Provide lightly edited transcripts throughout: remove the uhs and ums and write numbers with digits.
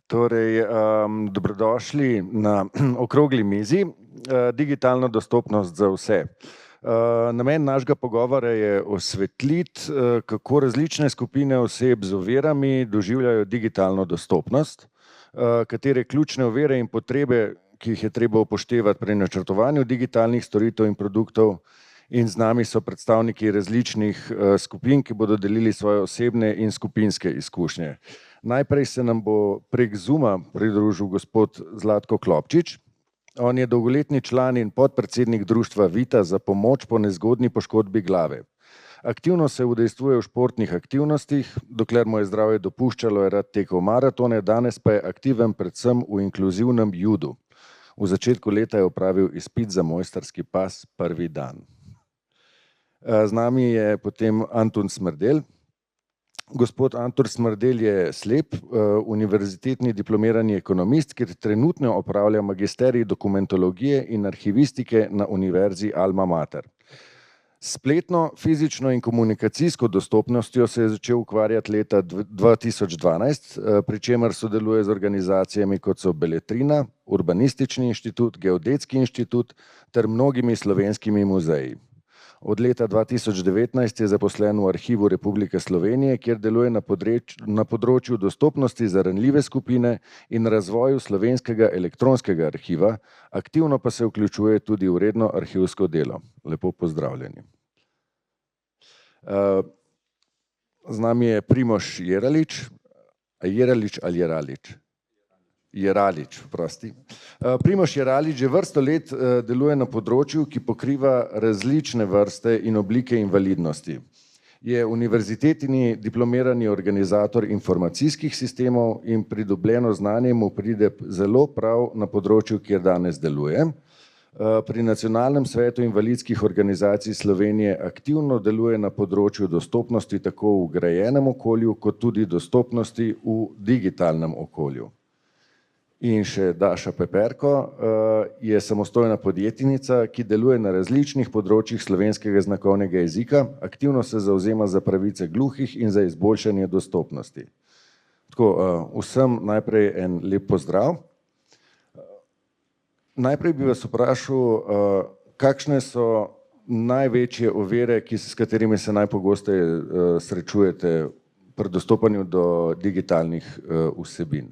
Torej, dobrodošli na okrogli mizi, digitalna dostopnost za vse. Namen našega pogovora je osvetliti, kako različne skupine oseb z ovirami doživljajo digitalno dostopnost, katere ključne ovire in potrebe, ki jih je treba upoštevati pri načrtovanju digitalnih storitev in produktov, in z nami so predstavniki različnih skupin, ki bodo delili svoje osebne in skupinske izkušnje. Najprej se nam bo prek Zooma pridružil gospod Zlatko Klopčič. On je dolgoletni član in podpredsednik društva Vita za pomoč po nezgodni poškodbi glave. Aktivno se udejstvuje v športnih aktivnostih, dokler mu je zdravje dopuščalo, je rad tekel maratone, danes pa je aktiven predvsem v inkluzivnem judu. V začetku leta je opravil izpit za mojstrski pas prvi dan. Z nami je potem Antun Smrdelj. Gospod Anton Smrdelj je slep, univerzitetni diplomirani ekonomist, ki trenutno opravlja magisterij dokumentologije in arhivistike na Univerzi Alma Mater. Spletno, fizično in komunikacijsko dostopnostjo se je začel ukvarjati leta 2012, pri čemer sodeluje z organizacijami kot so Beletrina, Urbanistični inštitut, Geodetski inštitut ter mnogimi slovenskimi muzeji. Od leta 2019 je zaposlen v Arhivu Republike Slovenije, kjer deluje na področju dostopnosti za ranljive skupine in razvoju slovenskega elektronskega arhiva, aktivno pa se vključuje tudi v redno arhivsko delo. Lepo pozdravljeni. Z nami je Primož Jeralič. Jeralič ali Jeralič? Jeralič, prosti. Primož Jeralič že vrsto let deluje na področju, ki pokriva različne vrste in oblike invalidnosti. Je univerzitetni diplomirani organizator informacijskih sistemov in pridobljeno znanje mu pride zelo prav na področju, kjer danes deluje. Pri Nacionalnem svetu invalidskih organizacij Slovenije aktivno deluje na področju dostopnosti tako v grajenem okolju, kot tudi dostopnosti v digitalnem okolju. In še Daša Peperko je samostojna podjetnica, ki deluje na različnih področjih slovenskega znakovnega jezika, aktivno se zavzema za pravice gluhih in za izboljšanje dostopnosti. Tako, vsem najprej en lep pozdrav. Najprej bi vas vprašal, kakšne so največje ovire, s katerimi se najpogosteje srečujete pri dostopanju do digitalnih vsebin?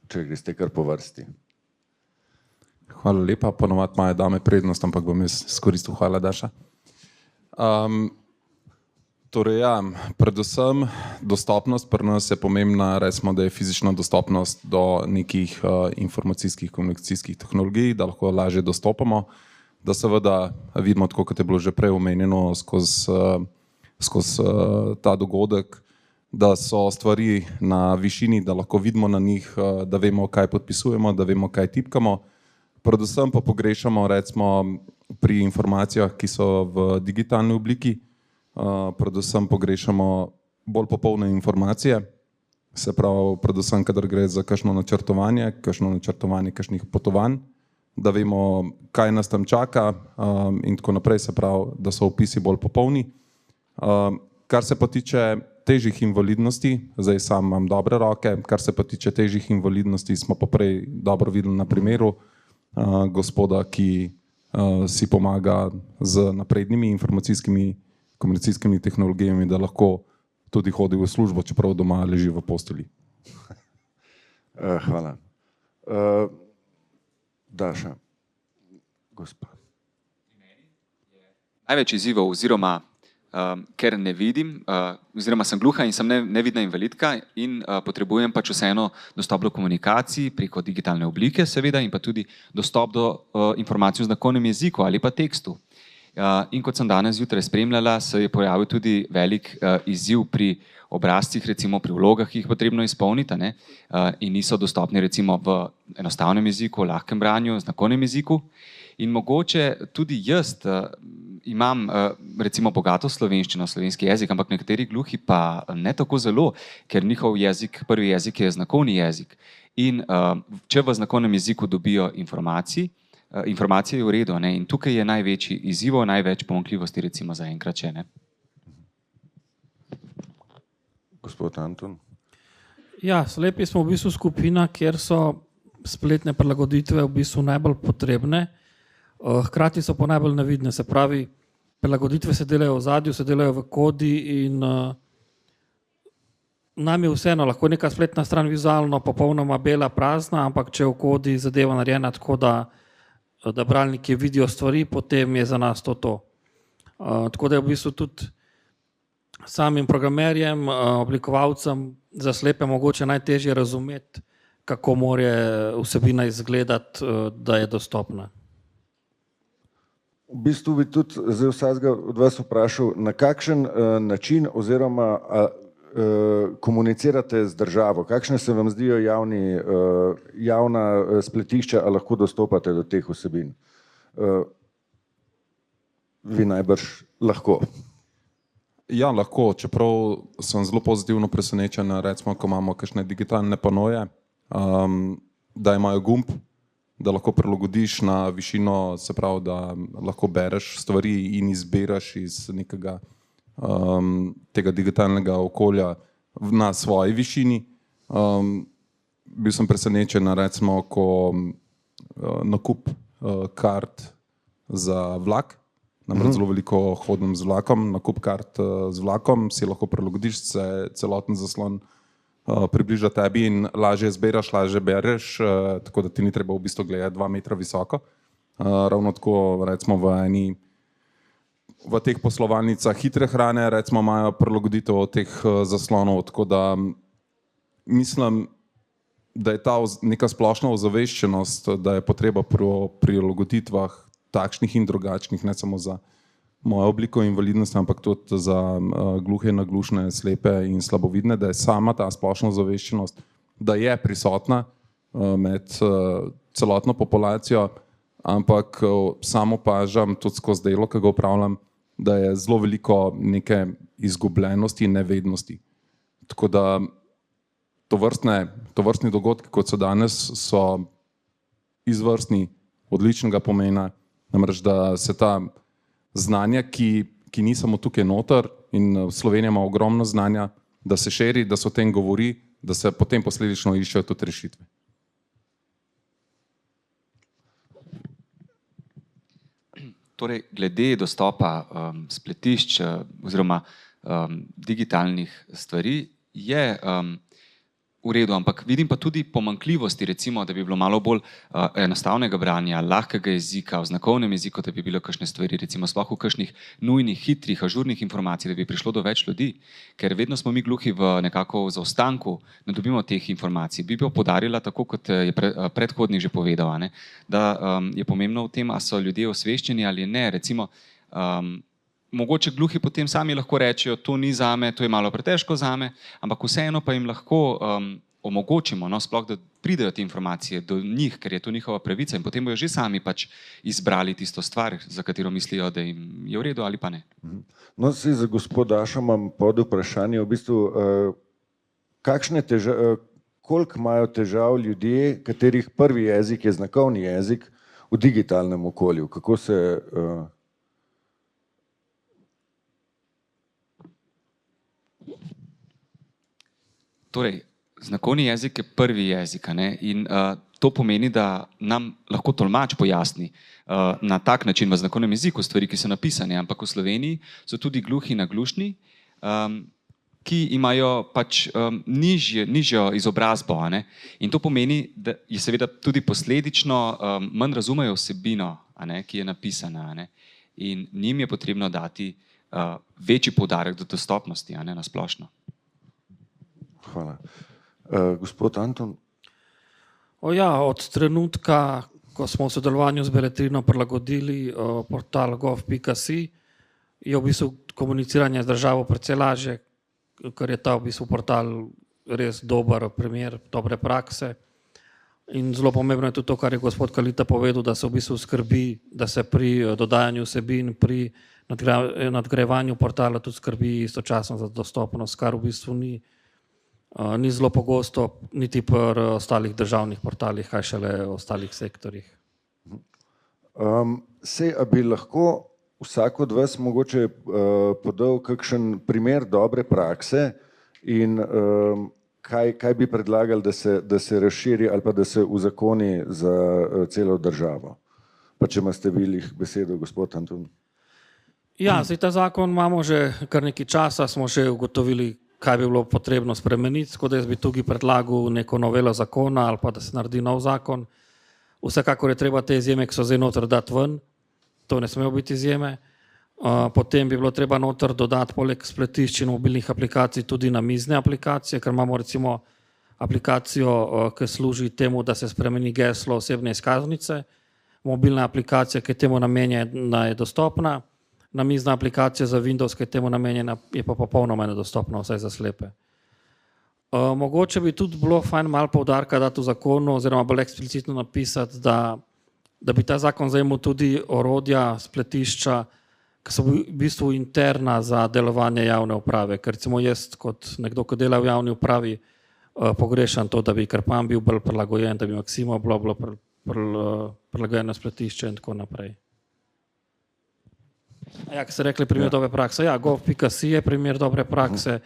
Če greste kar po vrsti. Hvala lepa, ponovadi imajo dame prednost, ampak bom jaz izkoristil. Hvala, Daša. Torej ja, predvsem dostopnost pri nas je pomembna, recimo, da je fizična dostopnost do nekih informacijskih komunikacijskih tehnologij, da lahko lažje dostopamo, da seveda vidimo, tako kot je bilo že prej omenjeno skozi ta dogodek, da so stvari na višini, da lahko vidimo na njih, da vemo, kaj podpisujemo, da vemo, kaj tipkamo. Predvsem pa pogrešamo, recimo, pri informacijah, ki so v digitalni obliki, predvsem pogrešamo bolj popolne informacije, se pravi, predvsem, kadar gre za kakšno načrtovanje kakšnih potovanj, da vemo, kaj nas tam čaka in tako naprej, se pravi, da so opisi bolj popolni. Kar se pa tiče težjih invalidnosti, zdaj sam imam dobre roke, kar se pa tiče težjih invalidnosti, smo pa prej dobro videli na primeru gospoda, ki si pomaga z naprednimi informacijskimi komunikacijskimi tehnologijami, da lahko tudi hodi v službo, čeprav doma leži v postelji. Hvala. Daša, gospa. Največ izzivov oziroma ker ne vidim, oziroma sem gluha in sem nevidna invalidka in potrebujem pač vseeno dostop do komunikacij preko digitalne oblike seveda in pa tudi dostop do informacij v znakovnem jeziku ali pa tekstu. In kot sem danes zjutraj spremljala, se je pojavil tudi velik izziv pri obrazcih, recimo pri vlogah, ki jih potrebno izpolniti, ne? In niso dostopni recimo v enostavnem jeziku, lahkem branju, znakovnem jeziku. In mogoče tudi jaz imam recimo bogato slovenščino, slovenski jezik, ampak nekateri gluhi pa ne tako zelo, ker njihov jezik, prvi jezik je znakovni jezik. In če v znakovnem jeziku dobijo informacije je v redu, ne? In tukaj je največji izziv, največ pomanjkljivosti recimo zaenkrat še, ne. Gospod Anton. Ja, Slepi smo v bistvu skupina, kjer so spletne prilagoditve v bistvu najbolj potrebne, hkrati so pa najbolj nevidne, se pravi, prilagoditve se delajo v ozadju, se delajo v kodi in nam je vseeno, lahko neka spletna stran vizualno popolnoma bela, prazna, ampak če v kodi zadeva narejena tako, da bralniki vidijo stvari, potem je za nas to. Tako da je v bistvu tudi samim programerjem, oblikovalcem za slepe mogoče najtežje razumeti, kako mora vsebina izgledati, da je dostopna. V bistvu bi tudi zdaj vsakega od vas vprašal, na kakšen način oziroma komunicirate z državo, kakšne se vam zdijo javna spletišča, a lahko dostopate do teh vsebin? Vi najbrž lahko. Ja, lahko, čeprav sem zelo pozitivno presenečen, recimo, ko imamo kakšne digitalne panoje, da imajo gumb, da lahko prilagodiš na višino, se pravi, da lahko bereš stvari in izbiraš iz nekega tega digitalnega okolja na svoji višini. Bil sem presenečen, recimo, ko nakup kart za vlak, namreč zelo veliko hodim z vlakom, nakup kart z vlakom, si lahko prilagodiš, se celoten zaslon približa tebi in lažje zbiraš, lažje bereš, tako da ti ni treba v bistvu gledati 2 metra visoko. Ravno tako, recimo, v teh poslovalnicah hitre hrane, recimo, imajo prilagoditev teh zaslonov, tako da mislim, da je ta neka splošna ozaveščenost, da je potreba pri prilagoditvah takšnih in drugačnih, ne samo za mojo obliko invalidnosti, ampak tudi za gluhe, naglušne, slepe in slabovidne, da je sama ta splošna ozaveščenost, da je prisotna med celotno populacijo, ampak samo opažam tudi skozi delo, ki ga opravljam, da je zelo veliko neke izgubljenosti in nevednosti. Tako da tovrstni dogodki, kot so danes, so izvrstni, odličnega pomena, namreč da se ta znanja, ki ni samo tukaj noter, in Slovenija ima ogromno znanja, da se širi, da se o tem govori, da se potem posledično iščejo tudi rešitve. Torej, glede dostopa spletišč oziroma digitalnih stvari je v redu, ampak vidim pa tudi pomanjkljivosti, recimo, da bi bilo malo bolj enostavnega branja, lahkega jezika, v znakovnem jeziku, da bi bilo kakšne stvari, recimo sploh v kakšnih nujnih, hitrih, ažurnih informacij, da bi prišlo do več ljudi, ker vedno smo mi gluhi v nekako zaostanku, ne dobimo teh informacij. Bi poudarila, tako kot je predhodnik že povedal, ne, da je pomembno v tem, a so ljudje osveščeni ali ne, recimo, mogoče gluhi potem sami lahko rečejo, to ni zame, to je malo pretežko zame, ampak vseeno pa jim lahko omogočimo, no, sploh, da pridejo te informacije do njih, ker je to njihova pravica in potem bojo že sami pač izbrali tisto stvar, za katero mislijo, da jim je v redu ali pa ne. No, za gospod Dašo imam pod vprašanje, v bistvu, koliko imajo težav ljudje, katerih prvi jezik je znakovni jezik v digitalnem okolju, kako se Torej, znakovni jezik je prvi jezik, ne? In to pomeni, da nam lahko tolmač pojasni na tak način v znakovnem jeziku stvari, ki so napisane, ampak v Sloveniji so tudi gluhi in naglušni, ki imajo pač nižjo izobrazbo, ne? In to pomeni, da je seveda tudi posledično manj razumejo vsebino, ki je napisana, ne? In njim je potrebno dati večji poudarek do dostopnosti, na splošno. Hvala. Gospod Anton? Od trenutka, ko smo v sodelovanju z Beletrino prilagodili portal gov.si, je v bistvu komuniciranje z državo precej lažje, ker je ta v bistvu portal res dober primer dobre prakse. In zelo pomembno je tudi to, kar je gospod Kalita povedal, da se v bistvu skrbi, da se pri dodajanju vsebin, pri nadgrajevanju portala tudi skrbi istočasno za dostopnost, kar v bistvu ni zelo pogosto, niti pri ostalih državnih portalih, kaj šele v ostalih sektorjih. A bi lahko vsak od vas mogoče podal kakšen primer dobre prakse in kaj bi predlagali, da se razširi ali pa da se uzakoni za celo državo? Pa če imate vi besedo, gospod Antun. Ja, zdaj ta zakon imamo že kar nekaj časa, smo že ugotovili, kaj bi bilo potrebno spremeniti, tako da jaz bi tukaj predlagal neko novelo zakona ali pa da se naredi nov zakon. Vsekakor je treba te izjeme, ki so zdaj noter, dati ven, to ne smejo biti izjeme. Potem bi bilo treba noter dodati poleg spletišč in mobilnih aplikacij tudi namizne aplikacije, ker imamo recimo aplikacijo, ki služi temu, da se spremeni geslo osebne izkaznice, mobilna aplikacija, ki je temu namenjena, je dostopna, namizna aplikacija za Windows, ki je temu namenjena, je pa popolnoma nedostopna, vsaj za slepe. Mogoče bi tudi bilo fajn malo poudarka dati v zakonu oziroma bolj eksplicitno napisati, da bi ta zakon zajemal tudi orodja, spletišča, ki so v bistvu interna za delovanje javne uprave. Ker recimo jaz kot nekdo, ki dela v javni upravi, pogrešam to, da bi Krpan bil bolj prilagojen, da bi Maksimo bilo prilagojeno spletišče in tako naprej. Ja, ki ste rekli primer dobre prakse. Ja, gov.si je primer dobre prakse.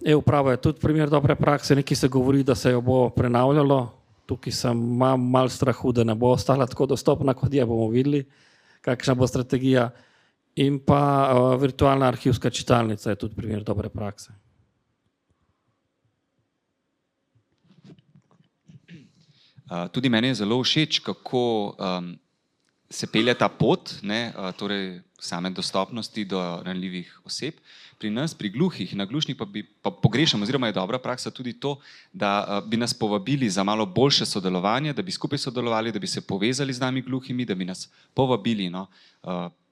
E-uprava je tudi primer dobre prakse. Nekaj se govori, da se jo bo prenavljalo. Tukaj imam malo strahu, da ne bo ostala tako dostopna, kot je, bomo videli, kakšna bo strategija. In pa virtualna arhivska čitalnica je tudi primer dobre prakse. Tudi meni je zelo všeč, kako se pelje ta pot, torej same dostopnosti do ranljivih oseb. Pri nas, pri gluhih in naglušnih pa pogrešam, oziroma je dobra praksa tudi to, da bi nas povabili za malo boljše sodelovanje, da bi skupaj sodelovali, da bi se povezali z nami gluhimi, da bi nas povabili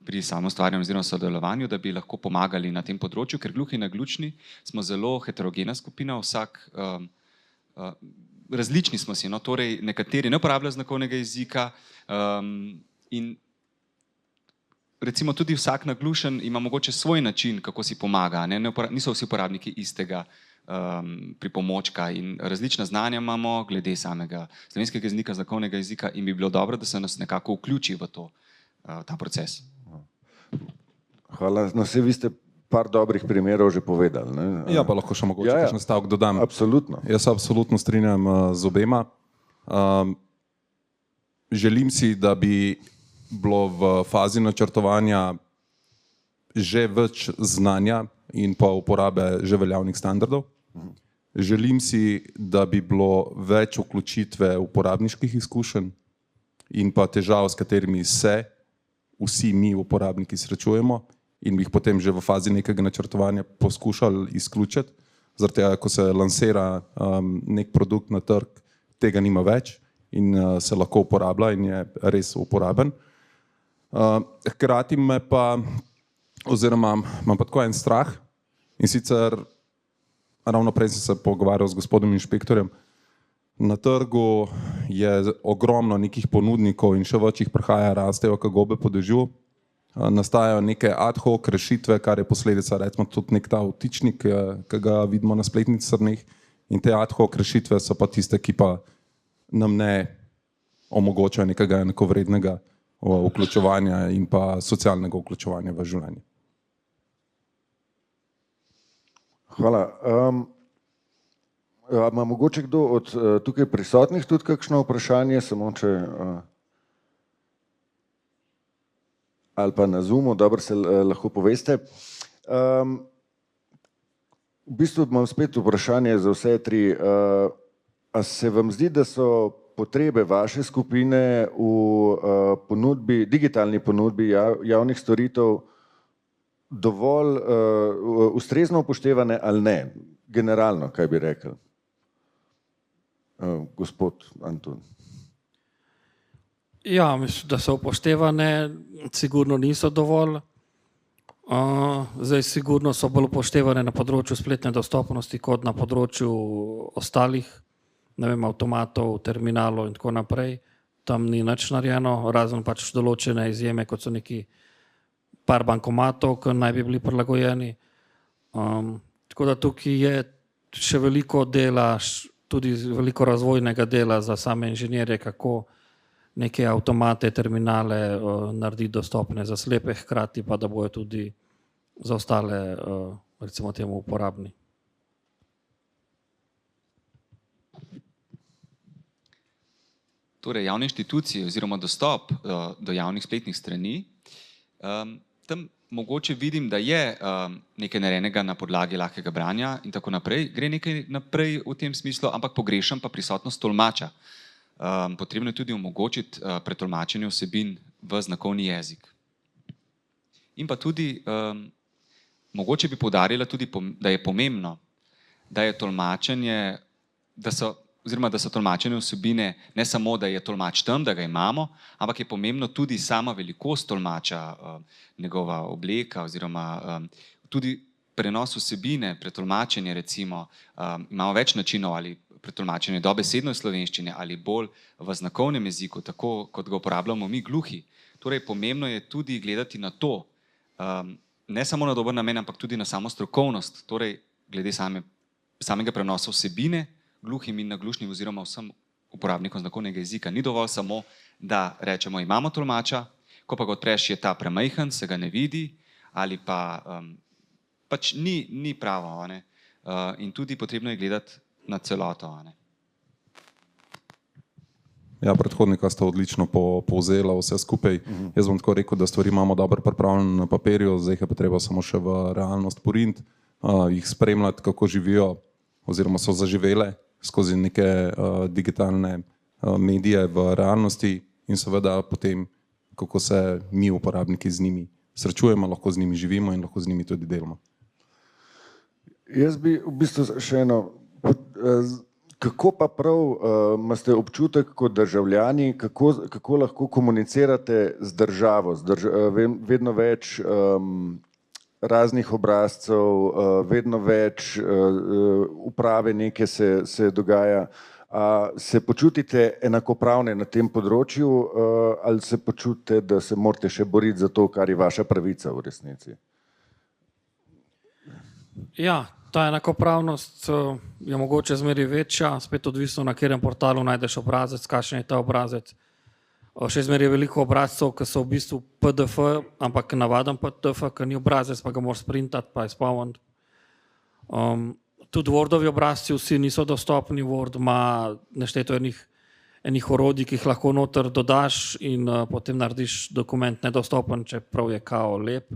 pri samostvarjanju oziroma sodelovanju, da bi lahko pomagali na tem področju, ker gluhi in naglušni smo zelo heterogena skupina, vsak različni smo si, torej nekateri ne uporabljajo znakovnega jezika in recimo tudi vsak naglušen ima mogoče svoj način, kako si pomaga. Niso vsi uporabniki istega pripomočka in različna znanja imamo glede samega slovenskega jezika, znakovnega jezika in bi bilo dobro, da se nas nekako vključi v ta proces. Hvala. No, vse vi ste par dobrih primerov že povedali. Ne? Ja, pa lahko še mogoče kakšen stavek dodam. Absolutno. Jaz se absolutno strinjam z obema. Želim si, da bi bilo v fazi načrtovanja že več znanja in pa uporabe že veljavnih standardov. Želim si, da bi bilo več vključitve uporabniških izkušenj in pa težav, s katerimi se vsi mi uporabniki srečujemo in bi jih potem že v fazi nekega načrtovanja poskušali izključiti. Zaradi tega, ko se lansira nek produkt na trg, tega nima več in se lahko uporablja in je res uporaben. Hkrati me pa, oziroma imam pa tako en strah in sicer ravno prej sem se pogovarjal z gospodom inšpektorjem. Na trgu je ogromno nekih ponudnikov in še več jih prihaja, rastejo kot gobe po dežju. Nastajajo neke ad hoc rešitve, kar je posledica recimo tudi nek ta vtičnik, ki ga vidimo na spletnih straneh, in te ad hoc rešitve so pa tiste, ki pa nam ne omogočajo nekega enakovrednega vključevanja in pa socialnega vključevanja v življenje. Hvala. Ima mogoče kdo od tukaj prisotnih tudi kakšno vprašanje, samo če ali pa na Zoomu, dobro se lahko poveste. V bistvu imam spet vprašanje za vse tri. A se vam zdi, da so potrebe vaše skupine v ponudbi, digitalni ponudbi javnih storitev dovolj ustrezno upoštevane ali ne? Generalno, kaj bi rekel? Gospod Antun. Ja, mislim, da so upoštevane, sigurno niso dovolj. Zdaj sigurno so bolj upoštevane na področju spletne dostopnosti kot na področju ostalih, ne vem, avtomatov, terminalov in tako naprej. Tam ni nič narejeno, razen pač določene izjeme, kot so neki par bankomatov, ki naj bi bili prilagojeni. Tako da tukaj je še veliko dela, tudi veliko razvojnega dela za same inženirje, kako neke avtomate, terminale narediti dostopne za slepe, hkrati pa da bojo tudi za ostale, recimo temu, uporabni. torej javne inštitucije oziroma dostop do javnih spletnih strani, tam mogoče vidim, da je nekaj narejenega na podlagi lahkega branja in tako naprej. Gre nekaj naprej v tem smislu, ampak pogrešam pa prisotnost tolmača. Potrebno je tudi omogočiti pretolmačenje vsebin v znakovni jezik. In pa tudi, mogoče bi poudarila tudi, da je pomembno, da je tolmačenje, da so tolmačene vsebine ne samo, da je tolmač tam, da ga imamo, ampak je pomembno tudi sama velikost tolmača, njegova obleka oziroma tudi prenos vsebine, pretolmačenje recimo, imamo več načinov ali pretolmačenje dobesedno v slovenščini ali bolj v znakovnem jeziku, tako kot ga uporabljamo mi gluhi. Torej, pomembno je tudi gledati na to, ne samo na dober namen, ampak tudi na samo strokovnost, torej glede samega prenosa vsebine gluhim in naglušnim oziroma vsem uporabnikom znakovnega jezika. Ni dovolj samo, da rečemo, imamo tolmača, ko pa ga odpreš, je ta premajhen, se ga ne vidi ali pa pač ni pravo. Ne? In tudi potrebno je gledati na celoto. Ne? Ja, predhodnika sta odlično povzela vse skupaj. Jaz bom tako rekel, da stvari imamo dobro pripravljene na papirju, zdaj je pa treba samo še v realnost poriniti, jih spremljati, kako živijo oziroma so zaživele skozi neke digitalne medije v realnosti in seveda potem, kako se mi uporabniki z njimi srečujemo, lahko z njimi živimo in lahko z njimi tudi delamo. Jaz bi v bistvu še eno, kako pa prav imate občutek kot državljani, kako lahko komunicirate z državo, vedno več raznih obrazcev, vedno več uprave neke se dogaja. Se počutite enakopravne na tem področju ali se počutite, da se morate še boriti za to, kar je vaša pravica v resnici? Ja, ta enakopravnost je mogoče zmeri večja, spet odvisno na katerem portalu najdeš obrazec, kakšen je ta obrazec. Še zmeraj je veliko obrazcev, ki so v bistvu PDF, ampak navaden PDF, ki ni obrazec, pa ga moraš sprintati, pa izpolniti. Tudi Wordovi obrazci vsi niso dostopni, Word ima nešteto enih orodij, ki jih lahko noter dodaš in potem narediš dokument nedostopen, čeprav je kao lep.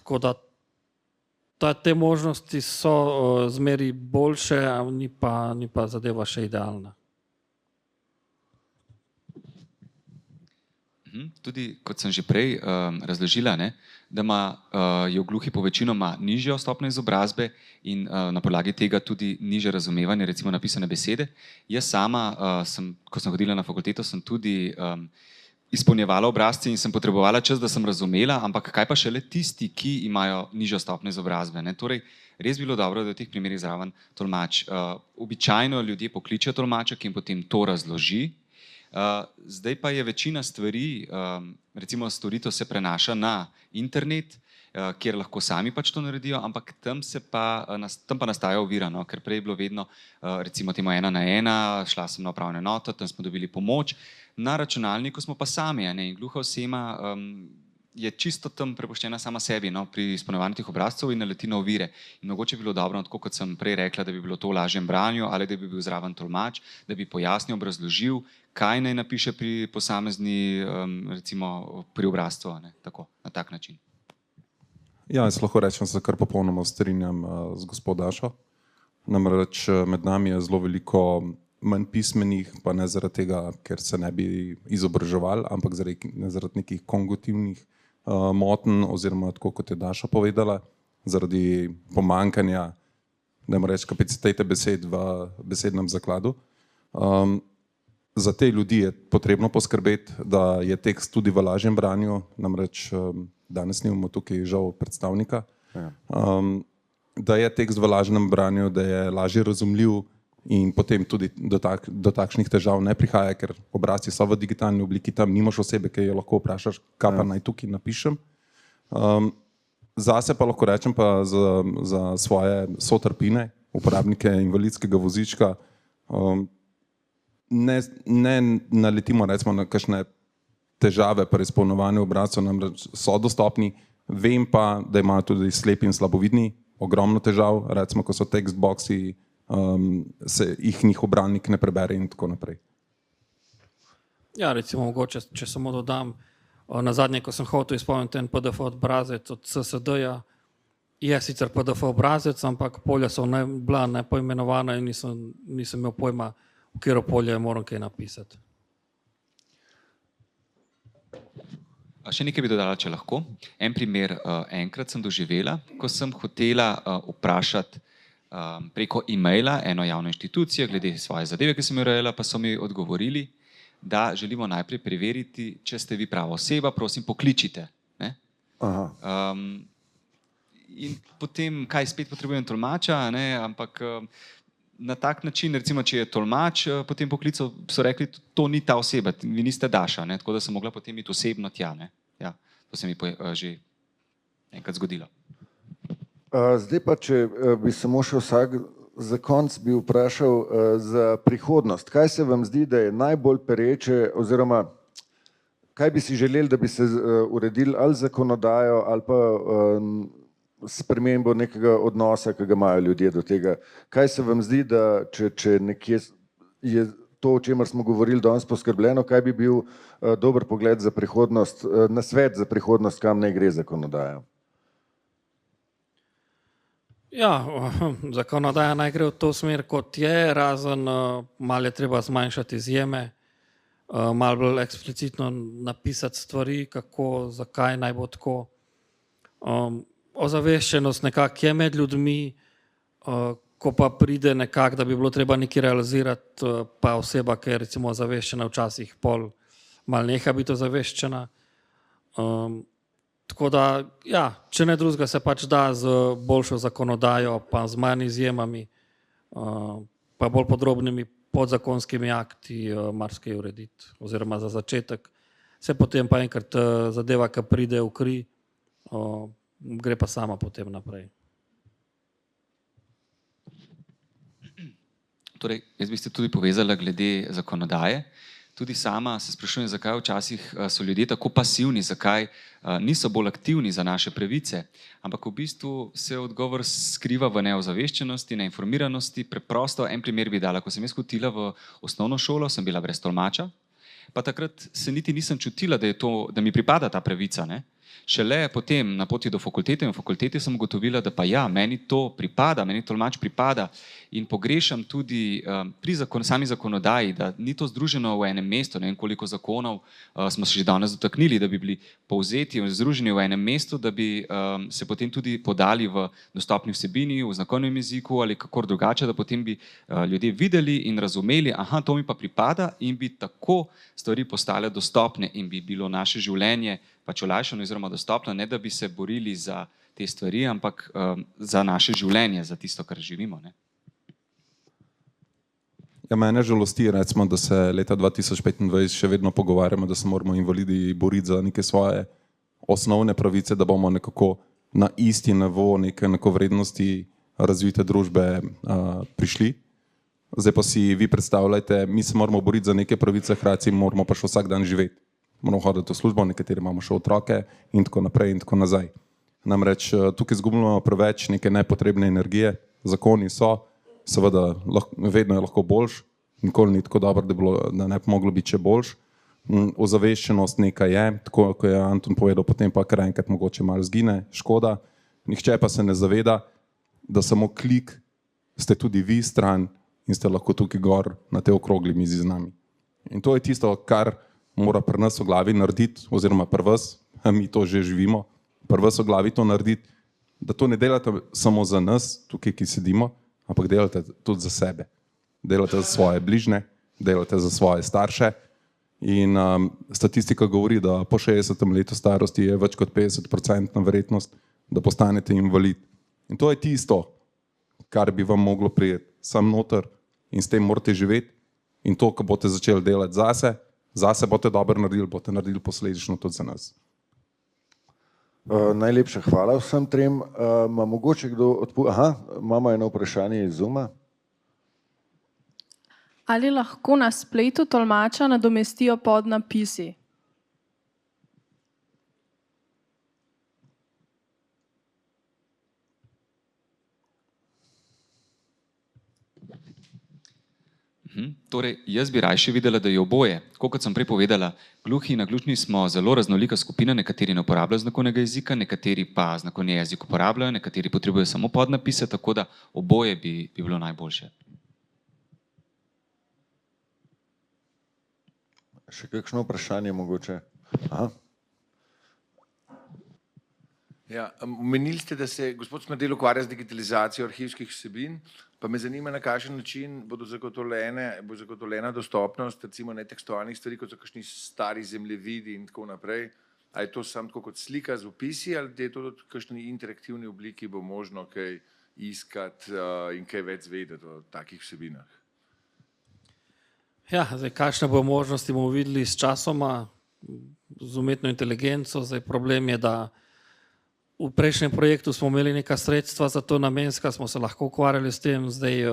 Tako da te možnosti so zmeri boljše, ni pa zadeva še idealna. Tudi, kot sem že prej razložila, ne, da imajo gluhi povečinoma nižjo stopnjo izobrazbe in na podlagi tega tudi nižje razumevanje, recimo napisane besede. Jaz sama, ko sem hodila na fakulteto, sem tudi izpolnjevala obrazce in sem potrebovala čas, da sem razumela, ampak kaj pa šele tisti, ki imajo nižjo stopnjo izobrazbe. Ne. Torej, res bi bilo dobro, da v teh primerih zraven tolmač. Običajno ljudje pokličejo tolmača, ki jim potem to razloži. Zdaj pa je večina stvari, recimo storitev se prenaša na internet, kjer lahko sami pač to naredijo, ampak tam pa nastaja ovira, no, ker prej je bilo vedno recimo temu 1 na 1, šla sem na upravno enoto, tam smo dobili pomoč, na računalniku smo pa sami, ne, in gluha oseba je čisto tam prepuščena sama sebi, no, pri izpolnjevanju teh obrazcev in naleti na ovire. In mogoče bi bilo dobro, tako kot sem prej rekla, da bi bilo to v lažjem branju ali da bi bil zraven tolmač, da bi pojasnil, obrazložil, kaj naj napiše pri posamezni, recimo pri obrazcu, ne, tako, na tak način. Ja, jaz lahko rečem, se kar popolnoma strinjam z gospod Dašo. Namreč med nami je zelo veliko manj pismenih, pa ne zaradi tega, ker se ne bi izobraževali, ampak zaradi nekih kognitivnih motenj oziroma tako, kot je Daša povedala, zaradi pomanjkanja, ne morem reči, kapacitete besed v besednem zakladu. Za te ljudi je potrebno poskrbeti, da je tekst tudi v lažjem branju, namreč danes nimamo tukaj žal predstavnika, da je tekst v lažnem branju, da je lažje razumljiv in potem tudi do takšnih težav ne prihaja, ker obrazci so v digitalni obliki, tam nimaš osebe, ki jo lahko vprašaš, kaj pa naj tukaj napišem. Zase pa lahko rečem pa za svoje sotrpine, uporabnike invalidskega vozička, ne naletimo recimo na kakšne težave pri izpolnjevanju obrazcev, namreč so dostopni, vem pa, da imajo tudi slepi in slabovidni ogromno težav, recimo, ko so tekst boxi, se jih njihov bralnik ne prebere in tako naprej. Ja, recimo, mogoče, če samo dodam, na zadnje, ko sem hotel izpolniti en PDF obrazec od CSD-ja, je sicer PDF obrazec, ampak polja so bila nepoimenovana in nisem imel pojma, v katero polje moram kaj napisati. Še nekaj bi dodala, če lahko. En primer, enkrat sem doživela, ko sem hotela vprašati preko e-maila eno javno inštitucijo glede svoje zadeve, ki sem jo urejala, pa so mi odgovorili, da želimo najprej preveriti, če ste vi prava oseba, prosim, pokličite. Ne? In potem, kaj spet potrebujem tolmača, ne? Ampak na tak način, recimo, če je tolmač potem poklical, so rekli, to ni ta oseba, vi niste Daša, ne? Tako da sem mogla potem iti osebno tja. Ne? Ja, to se mi že enkrat zgodilo. Zdaj pa, če bi samo še vsak za konec bi vprašal za prihodnost. Kaj se vam zdi, da je najbolj pereče, oziroma kaj bi si želeli, da bi se uredili ali zakonodajo ali pa spremembo nekega odnosa, ki ga imajo ljudje do tega. Kaj se vam zdi, da če nekje je to, o čemer smo govorili danes, poskrbljeno, kaj bi bil dober pogled za prihodnost, nasvet za prihodnost, kam naj gre zakonodaja? Ja, zakonodaja naj gre v to smer, kot je, razen malo je treba zmanjšati izjeme, malo bolj eksplicitno napisati stvari, kako, zakaj naj bo tako. Ozaveščenost nekako je med ljudmi, ko pa pride nekako, da bi bilo treba nekaj realizirati, pa oseba, ki je recimo ozaveščena, včasih pol malo neha biti ozaveščena. Tako da, ja, če ne drugega, se pač da z boljšo zakonodajo, pa z manj izjemami, pa bolj podrobnimi podzakonskimi akti marsikaj urediti. Oziroma za začetek se potem pa enkrat zadeva, ki pride v kri, gre pa sama potem naprej. Torej, jaz bi se tudi povezala glede zakonodaje. Tudi sama se sprašujem, zakaj včasih so ljudje tako pasivni, zakaj niso bolj aktivni za naše pravice. Ampak v bistvu se odgovor skriva v neozaveščenosti, neinformiranosti. Preprosto en primer bi dala. Ko sem jaz hodila v osnovno šolo, sem bila brez tolmača, pa takrat se niti nisem čutila, da mi pripada ta pravica. Ne? Šele potem na poti do fakultete in v fakulteti sem ugotovila, da pa ja, meni to pripada, meni tolmač pripada in pogrešam tudi pri sami zakonodaji, da ni to združeno v enem mestu. Ne vem, koliko zakonov smo se že danes dotaknili, da bi bili povzeti in združeni v enem mestu, da bi se potem tudi podali v dostopni vsebini, v znakovnem jeziku ali kakor drugače, da potem bi ljudje videli in razumeli, aha, to mi pa pripada in bi tako stvari postale dostopne in bi bilo naše življenje pač olajšano oziroma dostopno, ne da bi se borili za te stvari, ampak za naše življenje, za tisto, kar živimo. Ne? Ja, mene žalosti, recimo, da se leta 2025 še vedno pogovarjamo, da se moramo invalidi boriti za neke svoje osnovne pravice, da bomo nekako na isti nivo neke enakovrednosti razvite družbe prišli. Zdaj pa si vi predstavljajte, mi se moramo boriti za neke pravice, hkrati moramo pa še vsak dan živeti. Moramo hoditi v službo, nekateri imamo še otroke in tako naprej in tako nazaj. Namreč tukaj izgubljamo preveč neke nepotrebne energije, zakoni so, seveda vedno je lahko boljš, nikoli ni tako dobro, da ne bi moglo biti še boljš. Ozaveščenost nekaj je, tako kot je Anton povedal, potem pa kar enkrat mogoče malo zgine, škoda. Nihče pa se ne zaveda, da samo klik ste tudi vi stran in ste lahko tukaj gor na tej okrogli mizi z nami. In to je tisto, kar mora pri nas v glavi narediti, oziroma pri vas, mi to že živimo, pri vas v glavi to narediti, da to ne delate samo za nas, tukaj, ki sedimo, ampak delate tudi za sebe. Delate za svoje bližnje, delate za svoje starše in statistika govori, da po 60. letu starosti je več kot 50% verjetnost, da postanete invalid. In to je tisto, kar bi vam moglo prijeti sam noter in s tem morate živeti in to, ko boste začeli delati zase boste dobro naredili, boste naredili posledično tudi za nas. Najlepša hvala vsem trem. Ma mogoče kdo imamo eno vprašanje iz Zooma. Ali lahko na spletu tolmača nadomestijo podnapisi? Torej, jaz bi rajše videla, da je oboje. Kot sem prej povedala, gluhi in naglušni smo zelo raznolika skupina, nekateri ne uporabljajo znakovnega jezika, nekateri pa znakovni jezik uporabljajo, nekateri potrebujejo samo podnapise, tako da oboje bi bilo najboljše. Še kakšno vprašanje mogoče? Aha. Ja, omenili ste, da se gospod Smrdel ukvarja z digitalizacijo arhivskih vsebin, pa me zanima, na kakšen način bo zagotovljena dostopnost recimo netekstualnih stvari, kot so kakšni stari zemljevidi in tako naprej. Ali je to samo tako kot slika z opisi, ali je to tudi v kakšni interaktivni obliki, bo možno kaj iskati in kaj več zvedeti o takih vsebinah? Ja, zdaj, kakšne bo možnosti, bomo videli s časoma, z umetno inteligenco. Zdaj, problem je, da v prejšnjem projektu smo imeli neka sredstva za to namenska, smo se lahko ukvarjali s tem, zdaj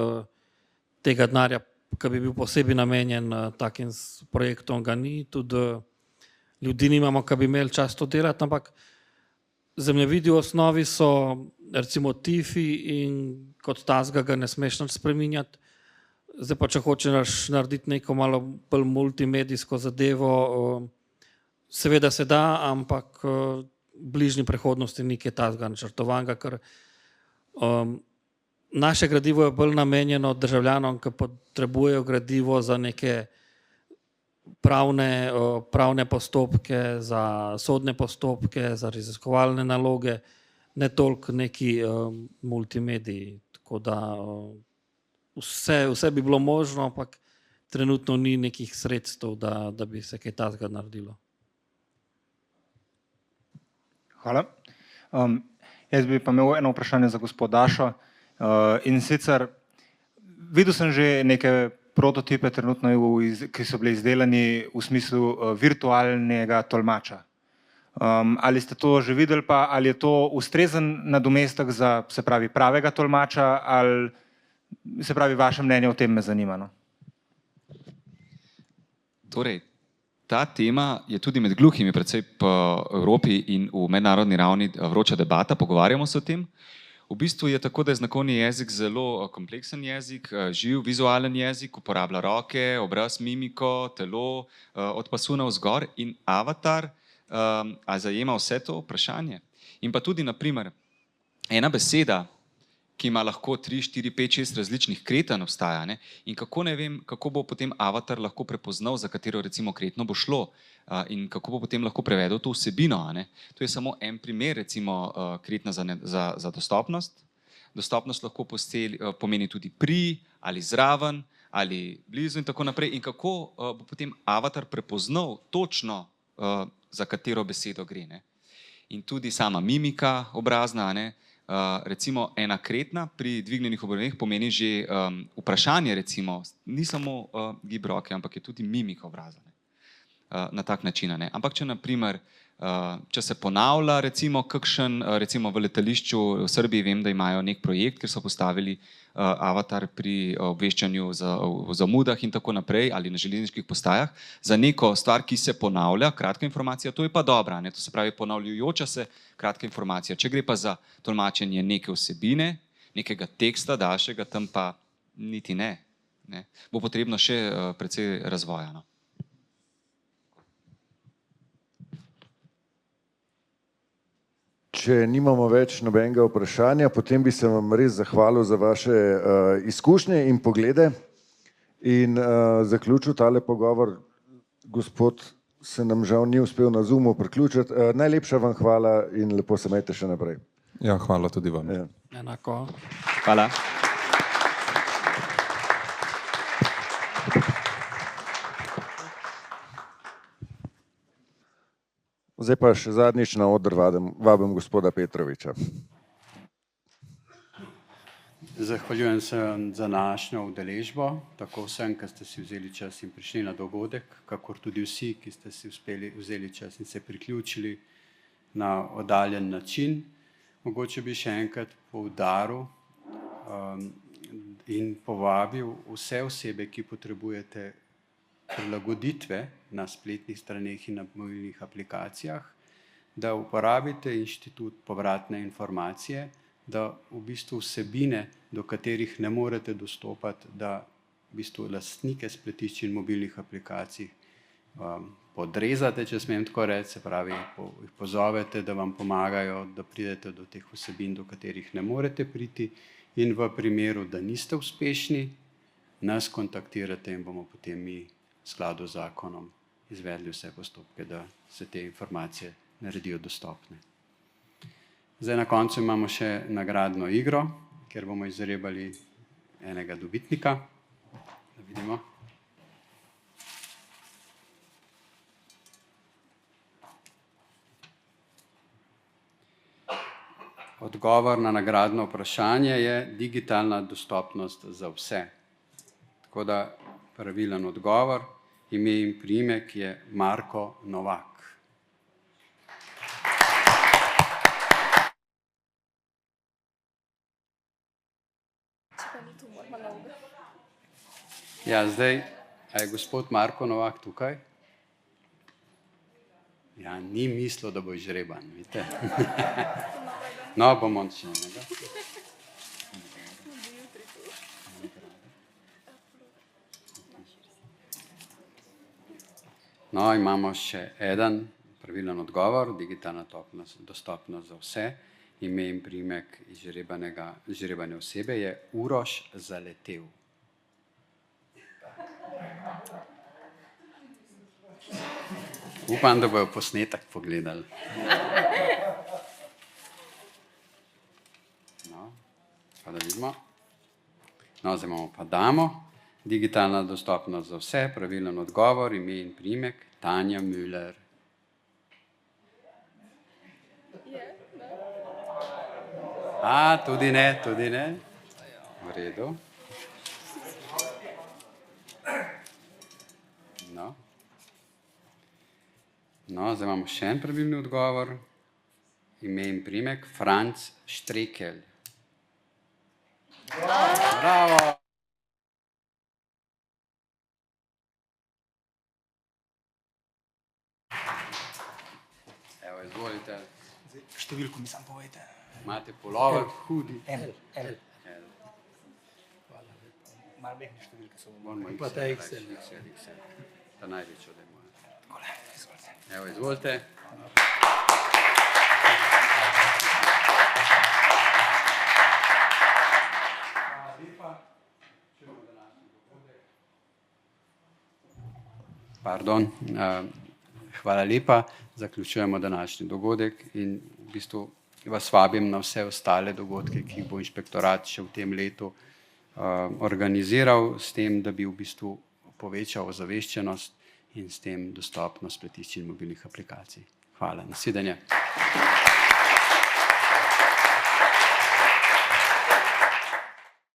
tega denarja, ki bi bil posebej namenjen takim projektom, ga ni, tudi ljudi nimamo, ki bi imeli čas to delati, ampak zemljevidi v osnovi so recimo tifi in kot tazga ga ne smeš nič spreminjati. Zdaj pa, če hočeš narediti neko malo bolj multimedijsko zadevo, seveda se da, ampak v bližnji prihodnosti nekaj tazga načrtovanega, ker naše gradivo je bolj namenjeno državljanom, ki potrebujejo gradivo za neke pravne postopke, za sodne postopke, za raziskovalne naloge, ne toliko neki multimediji. Tako da vse bi bilo možno, ampak trenutno ni nekih sredstev, da bi se kaj tazga naredilo. Hvala. Jaz bi pa imel eno vprašanje za gospod Dašo. In sicer, videl sem že neke prototipe trenutno, ki so bili izdelani v smislu virtualnega tolmača. Ali ste to že videli, pa ali je to ustrezen nadomestek za, se pravi, pravega tolmača, ali se pravi, vaše mnenje o tem me zanima? No? Torej, ta tema je tudi med gluhimi, predvsej po Evropi in v mednarodni ravni vroča debata, pogovarjamo se o tem. V bistvu je tako, da je znakovni jezik zelo kompleksen jezik, živ, vizualen jezik, uporablja roke, obraz, mimiko, telo, od pasu navzgor in avatar zajema vse to vprašanje. In pa tudi, naprimer, ena beseda, ki ima lahko 3, 4, 5, 6 različnih kretanj obstaja, ne? In kako ne vem, kako bo potem avatar lahko prepoznal, za katero recimo kretno bo šlo in kako bo potem lahko prevedel to vsebino. Ne? To je samo en primer, recimo kretna za dostopnost. Dostopnost lahko pomeni tudi pri ali zraven ali blizu in tako naprej. In kako bo potem avatar prepoznal točno, za katero besedo gre. Ne? In tudi sama mimika obrazna, ne? Recimo ena kretna pri dvignjenih obrveh pomeni že vprašanje, recimo, ni samo gib roke, ampak je tudi mimika obraza. Na tak način. Ne? Ampak če naprimer, če se ponavlja recimo kakšen, recimo v letališču v Srbiji vem, da imajo nek projekt, kjer so postavili avatar pri obveščanju o zamudah in tako naprej ali na železniških postajah za neko stvar, ki se ponavlja, kratka informacija, to je pa dobra, ne? To se pravi ponavljajoča se kratka informacija. Če gre pa za tolmačenje neke vsebine, nekega teksta daljšega, tam pa niti ne. Bo potrebno še precej razvoja. No? Če nimamo več nobenega vprašanja, potem bi se vam res zahvalil za vaše izkušnje in poglede in zaključil tale pogovor. Gospod se nam žal ni uspel na Zoomu priključiti. Najlepša vam hvala in lepo se imejte še naprej. Ja, hvala tudi vam. Ja. Enako. Hvala. Zdaj pa še zadnjič na oder vabim gospoda Petroviča. Zahvaljujem se za današnjo udeležbo, tako vsem, ki ste si vzeli čas in prišli na dogodek, kakor tudi vsi, ki ste si vzeli čas in se priključili na oddaljen način. Mogoče bi še enkrat poudaril in povabil vse osebe, ki potrebujete prilagoditve na spletnih straneh in na mobilnih aplikacijah, da uporabite inštitut povratne informacije, da v bistvu vsebine, do katerih ne morete dostopati, da v bistvu lastnike spletišč in mobilnih aplikacij podrezate, če smem tako reči, se pravi, jih pozovete, da vam pomagajo, da pridete do teh vsebin, do katerih ne morete priti, in v primeru, da niste uspešni, nas kontaktirate in bomo potem mi v skladu z zakonom izvedli vse postopke, da se te informacije naredijo dostopne. Zdaj na koncu imamo še nagradno igro, kjer bomo izrebali enega dobitnika. Da vidimo. Odgovor na nagradno vprašanje je digitalna dostopnost za vse. Tako da pravilen odgovor, ime in priimek je Marko Novak. Ja, zdaj, a je gospod Marko Novak tukaj? Ja, ni mislil, da bo izžreban, vidite. No, bomo še enega. No, imamo še eden pravilen odgovor, digitalna dostopnost za vse. Ime in priimek izžrebane osebe je Uroš Zaletel. Upam, da bojo posnetek pogledali. No, pa da vidimo. No, zdaj imamo pa damo. Digitalna dostopnost za vse, pravilen odgovor, ime in priimek, Tanja Müller. A, tudi ne, tudi ne. V redu. No. No, zdaj imamo še en pravilni odgovor. Ime in priimek, Franc Štrekelj. Bravo! Evo, izvolite. Številko mi sam povejte. Imate pulover? Hudi. L. Hvala lepa. Malo mehne številke so. Pa ta XL. Ta največjo, da je moja. Takole, izvolite. Evo, izvolite. Pardon. Hvala lepa. Zaključujemo današnji dogodek in v bistvu vas vabim na vse ostale dogodke, ki jih bo inšpektorat še v tem letu organiziral, s tem, da bi v bistvu povečal ozaveščenost in s tem dostopnost spletišč in mobilnih aplikacij. Hvala. Nasvidenje.